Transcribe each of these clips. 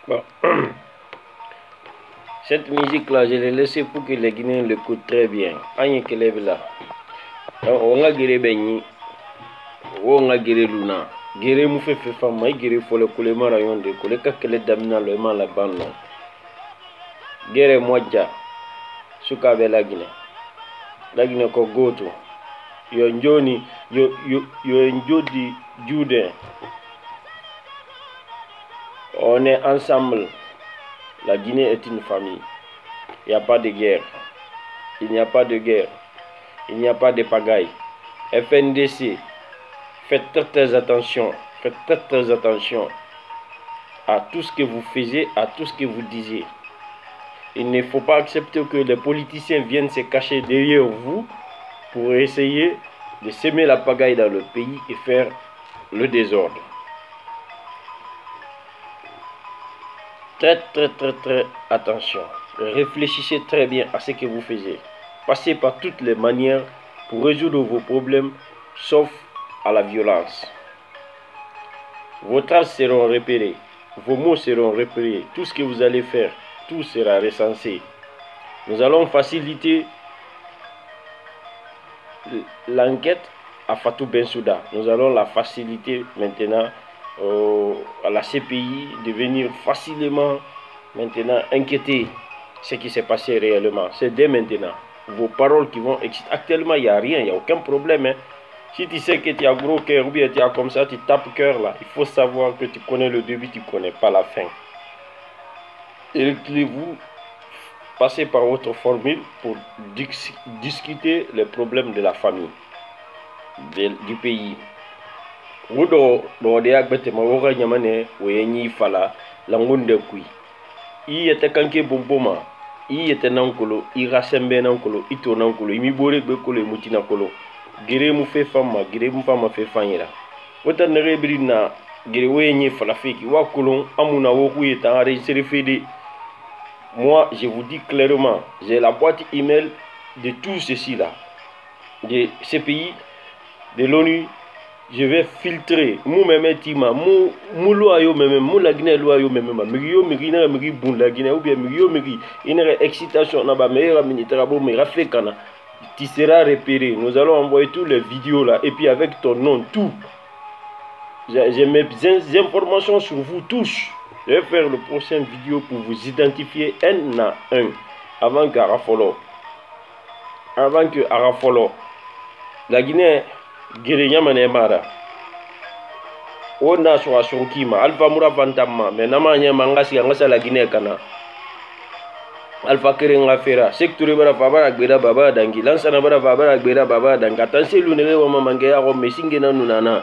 Bon. Cette musique-là, je l'ai laissée pour que les Guinéens l'écoutent très bien. Aïe que là. On a guéri Benny, on a guéri Luna. Guéri Moufé Femme, guéri Folle Koulema Rayon de Koleka Kele Damina le man la bande. Guéri Moja, Soukabe la Guinée. La Guinée Kogoto. Yo Njoni, yo Njodi Jude. On est ensemble. La Guinée est une famille. Il n'y a pas de guerre. Il n'y a pas de guerre. Il n'y a pas de pagaille. FNDC, faites très attention. Faites très attention à tout ce que vous faisiez, à tout ce que vous disiez. Il ne faut pas accepter que les politiciens viennent se cacher derrière vous pour essayer de semer la pagaille dans le pays et faire le désordre. Très attention. Réfléchissez très bien à ce que vous faisiez. Passez par toutes les manières pour résoudre vos problèmes, sauf à la violence. Vos traces seront repérées, vos mots seront repérés. Tout ce que vous allez faire, tout sera recensé. Nous allons faciliter l'enquête à Fatou Bensouda. Nous allons la faciliter maintenant à la CPI de venir facilement maintenant enquêter ce qui s'est passé réellement. C'est dès maintenant. Vos paroles qui vont exciter. Actuellement, il n'y a rien, il n'y a aucun problème. Hein. Si tu sais que tu as gros cœur ou bien tu as comme ça, tu tapes cœur là. Il faut savoir que tu connais le début, tu ne connais pas la fin. Et vous passez par votre formule pour discuter les problèmes de la famille, du pays. Wodo do de agbete ma woga nyamane wenyi fala langunde kui I ete kanke bomboma I ete nankolo I rasembe nankolo ito nankolo imi bore gbe kolo muti nankolo gere mu fe fama gere mu fama fe fanyira wota nere brina gere wenyi fala feki wa kolon amuna woku eta enregistré fede. Moi je vous dis clairement, j'ai la boîte email de tout ceci là, de ces pays, de l'ONU. Je vais filtrer moi-même tima mou loyo même mou la Guinée loyo même migio migina migi bun la Guinée ou bien migio migi une excitation na ba meilleur militaire bo me rafekana. Tu seras repéré. Nous allons envoyer tous les vidéos là et puis avec ton nom tout. J'ai mes informations sur vous tous. Je vais faire le prochain vidéo pour vous identifier un à un avant qu'Arafolo. Avant que Arafolo. La Guinée Guérilla Manemara. On a sur Kima, Alpha Moura Vantama, mais Namanya Mangasi, Angasa la Guinée Kana. Alpha Kerenga Fera, secteur bara fabara gbeda baba dangi, lansana bara fabara gbeda baba dangi, atanse lunere wa mamange ya ro mesinge na nunana,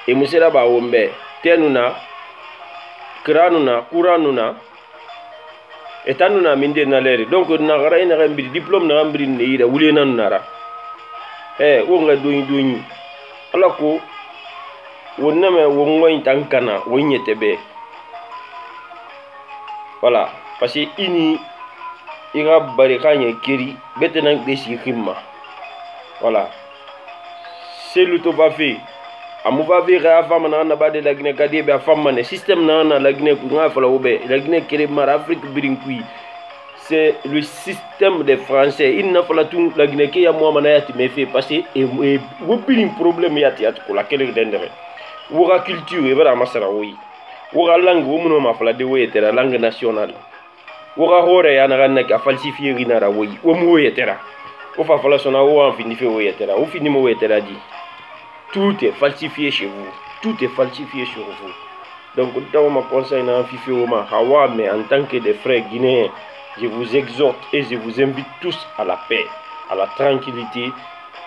e musera ba wombe, tenuna, kranuna, kuranuna, etanuna minde na leri, donc na gara ina gambiri, diplôme na gambiri ne ira, wule na nunara, wonga doini, alako, woname wongo intankana, wonyetebe, voilà, parce que ini, ira barikanye kiri betena desi khimma voilà c'est le to va fait amuva vera femme na bade la Guinée kadi be femme ne système na la Guinée ku nga fala obe la Guinée kiri mar Afrique birinkui c'est le système des français il n'a fala tout la Guinée ki ya mo mana yati me fait passer et wo birin problème yati ko la kele dendere wo ga culture e bara masara oui wo ga langue wo muno ma fala de wo etera langue nationale woga hore ya naga ka falsifier rinara woyi wo mu yetera o fa fala sona wo en fini fe wo yetera o fini mo yetera di tout est falsifié chez vous, tout est falsifié sur vous. Donc dans mon conseil na fifi wo ma hawa mais en tant que des frères guinéens, je vous exhorte et je vous invite tous à la paix, à la tranquillité,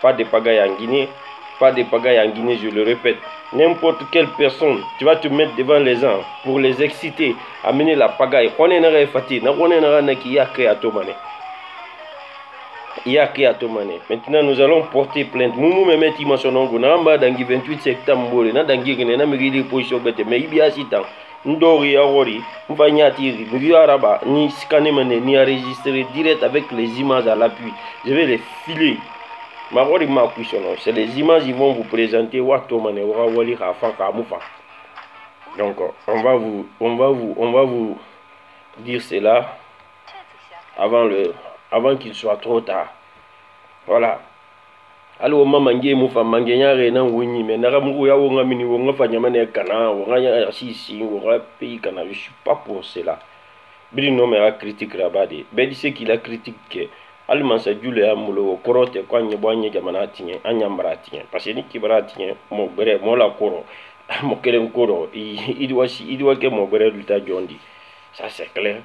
pas de pagaille en Guinée, pas de pagaille en Guinée, je le répète. N'importe quelle personne, tu vas te mettre devant les gens pour les exciter, amener la pagaille. Maintenant, nous allons porter plainte. Moumou me met imasonongo namba dangi 28 septembre na dangi gene na migidi position bete me ibia sitan ndori awori mfanyati migi araba ni scanner ni enregistrer direct avec les images à l'appui. Je vais les filer. C'est les images qui vont vous présenter donc on va vous dire cela avant qu'il soit trop tard. Voilà. Alors maman ngi mu fa mangenya re na woni mais na ramu ya wonga mini wonga fanya mane kana wonga ya sisi wonga pays kana, je suis pas pour cela. Brino me a critique rabadi. Bedi ce qu'il a critiqué. Alman sa jule amulo korote kwa nyebwanye jamana tinye anyambara tinye parce que ni kibara tinye mo bere mo la koro mo kelen koro idwa ke mo bere luta jondi, ça c'est clair.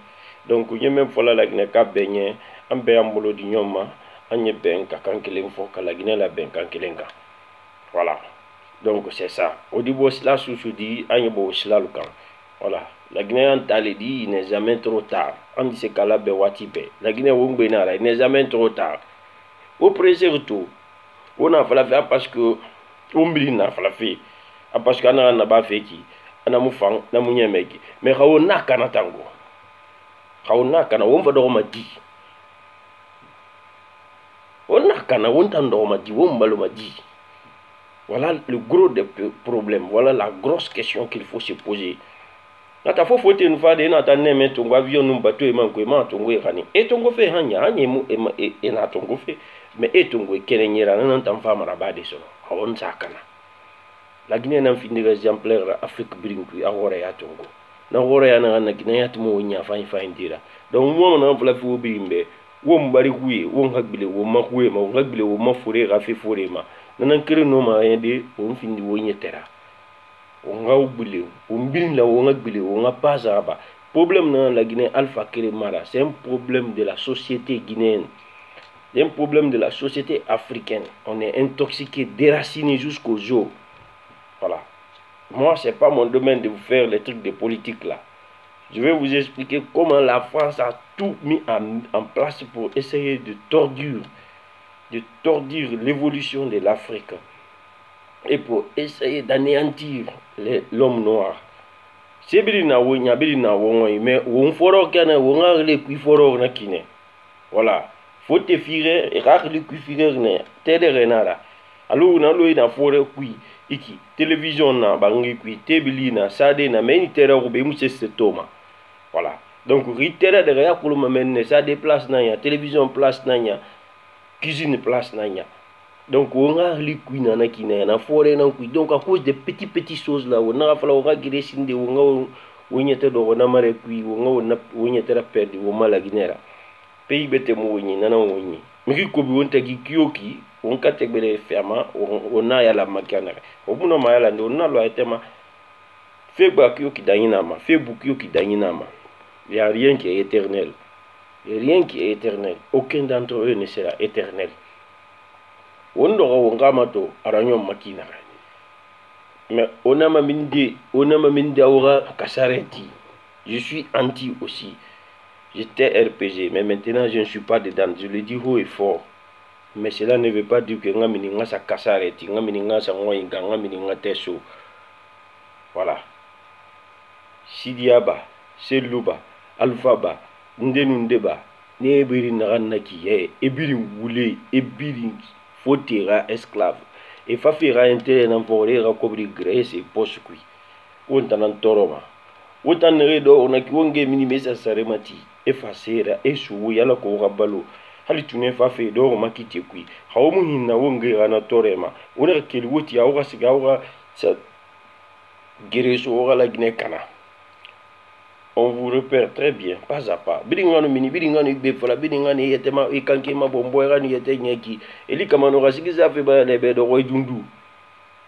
Donc y même fola la Guinée ka benye ambe amulo di nyoma anye ben ka kankelen fo ka la Guinée la ben kankelenga, voilà. Donc c'est ça odibo cela sousudi anye bo cela lukan, voilà. La Guinée dit il n'est jamais trop tard. On dit c'est qu'à Bewatibe. La Guinée il n'est jamais trop tard. Au présent tout, on a fait la faire parce que on a fait la faire parce qu'on a pas fait qui, on a moufang, on a mounié meki. Mais on a kana tango, on a kana on va dormir dit. On a kana on t'endormir dit, on va le dit. Voilà le gros des problèmes. Voilà la grosse question qu'il faut se poser. Nata fo fote nous fa de na ta neme tongo avion nous bateau e manko e ma tongo e kani e tongo fe hanya mu e na tongo fe mais e tongo e kerenyera na tan fa maraba de so on sakana. La Guinée n'a fini exemplaire Afrique bringu a hore ya tongo na hore ya na Guinée ya tumo nya fa indira donc mo na fla fi obimbe wo mbari kuye wo ngagbile wo makuye ma ngagbile wo mafure rafi fure ma nan kire no ma yende wo findi wo nyetera on a oublié, on a pas ça. Problème dans la Guinée Alpha Kérémara, c'est un problème de la société guinéenne, c'est un problème de la société africaine. On est intoxiqué, déraciné jusqu'aux os. Voilà. Moi, c'est pas mon domaine de vous faire les trucs de politique là. Je vais vous expliquer comment la France a tout mis en place pour essayer de tordre l'évolution de l'Afrique. Et pour essayer d'anéantir l'homme noir. C'est bien na wonya na wonoi mais on foro kana wonga le kui foro na kine. Voilà, faut te firer et rak le kui firer ne tede renara. Allo na lo ina foro kui iki télévision na bangi kui tebili na sade na meni tere robe mu se toma. Voilà. Donc ritera de rea pour me ça déplace na ya télévision place na ya cuisine place na ya. Donc on a les couilles na kina na forêt na couille. Donc à cause des petits choses là on a fallu on a guérir sinde on a do na mare couille on a perdu on mala guinera pays bete mo woni na woni mi ko bi wonta gi kioki on ka tegbele ferma on a ya la makana o muno ma ya la on a lo etema fait ba kioki danyina ma fait bu kioki danyina ma il y a rien qui est éternel. Et rien qui est éternel. Aucun d'entre eux ne sera éternel. Mais je suis anti aussi. J'étais RPG, mais maintenant je ne suis pas dedans. Je le dis haut et fort. Mais cela ne veut pas dire que nga sa kasareti, nga sa ngoinga, nga teso. Voilà. Sidiaba, Seluba, Alphaba, Ndenundeba, Nebiri Naranaki, Ebiri Woulé, Ebiri Fotera esclave. Et Fafira intérêt pour les recobrer grèce et poche-cuit. On t'en entoroma. On t'en redo, on a qui on game minimisa saremati, effacera, et sou, yala ko rabalo. Hali tune fafe do makiti kui. Haumu hinna wonge ana torema. Ona keli woti aura sigaura sa gereso ora la Guinée Kana. On vous repère très bien, pas à pas. Bidingano mini, bidingano igbe fola, bidingano yetema ikanke ma bombo era ni yete nyeki. Eli kamano rasikiza fe ba lebe do roy dundu.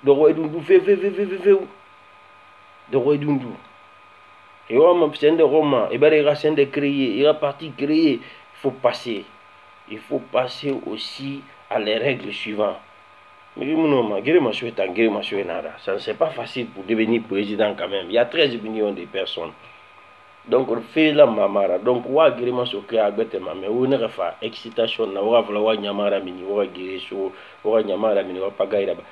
Do roy dundu fe. Do roy dundu. Et on m'a sende Roma, et ben il va sende créer, il va partir créer. Il faut passer aussi à les règles suivantes. Mais ça c'est pas facile pour devenir président quand même. Il y a 13 millions de personnes. Donc on fait la mamara. Donc on va guérir sur créer à bêtement. Mais on ne fait excitation. On va vouloir nyamara mini. On va guérir sur. On va nyamara mini. On va pas gagner là-bas.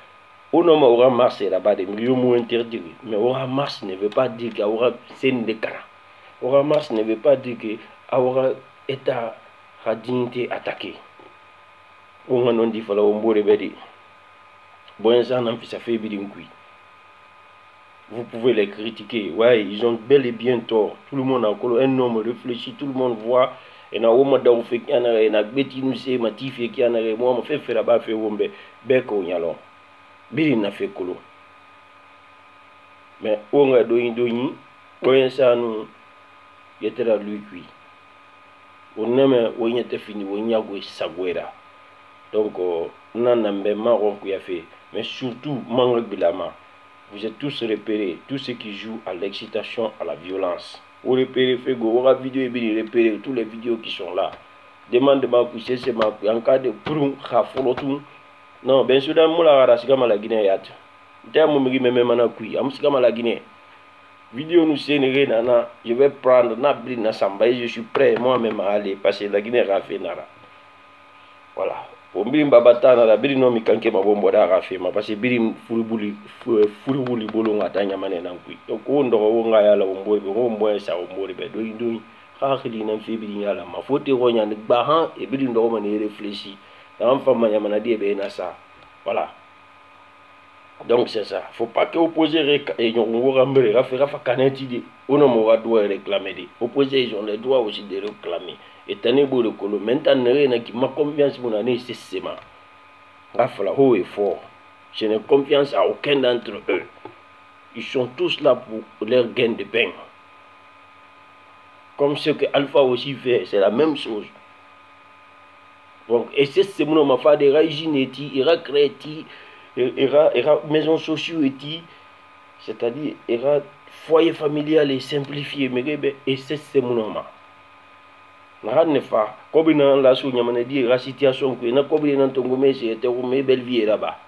On aura marché là-bas des millions interdits. Mais aura marche ne veut pas dire qu'il y aura scène de cara. Aura marche ne veut pas dire qu'il y aura état. La dignité attaquée. On a dit qu'il vous pouvez les critiquer. Ouais, ils ont bel et bien tort. Tout le monde a un homme réfléchi, tout le monde voit. Et na oma da ou fait qu'il y a na beti nous c'est matifie qui en a moi fait faire là-bas fait wombe beko nyalo. Biri na fait kolo. Mais on a doini boyen ça nous yetera lui kui. On aime on était fini on y a go sagwera. Donc nanambe maron qui a fait mais surtout mangue bilama. Vous êtes tous repérés, tous ceux qui jouent à l'excitation, à la violence. Vous repérez, faites aura vidéo et repérez tous les vidéos qui sont là. Demande-moi que c'est ma en cas de prung, khafolotum. Non, bien sûr, dans la rasigama la Guinée yat. D'ailleurs, mon mari même mana kui, amsigama la Guinée. Vidéo nous c'est nana, je vais prendre nabri na samba et je suis prêt moi-même à aller passer la Guinée rafé nara. Voilà. Pour birim babata na la biri no mi kanke mabombo da rafe ma parce que birim furubuli bolonga tanya manena ngui donc wondo wonga yala wombo be wombo sa wombo be do khakhi na fi biri yala ma fote ronya ni bahan e biri ndo man réfléchi dans femme ya manadi be na ça voilà. Donc c'est ça, faut pas que opposer et on va ramber rafa kaneti on mo doit réclamer opposer ils ont le droit aussi de réclamer. Et tane beau de colo maintenant qui ma confiance mon année c'est seulement rafla haut et fort. Je n'ai confiance à aucun d'entre eux. Ils sont tous là pour leur gain de pain. Comme ce que Alpha aussi fait, c'est la même chose. Donc et c'est mon ma fa de régime et ira créti ira maison sociaux et c'est-à-dire ira foyer familial et simplifié mais et c'est mon nom. Na ne fa ko bina la su nyamane di la situation ko na ko bina ntongo me c'est ko me belle vie là-bas.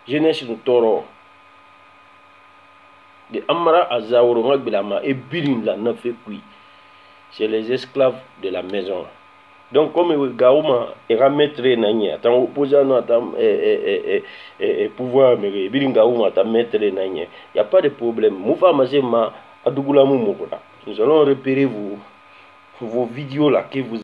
Jeunesse no toro de amara azawro ngbilama e birin la na fait kui. C'est les esclaves de la maison. Donc comme gauma era maître nanya tant opposant no tam pouvoir mais birin gauma ta maître nanya. Y a pas de problème. Moufa mazema adugula mu mokona. Nous allons repérer vos vidéos là que vous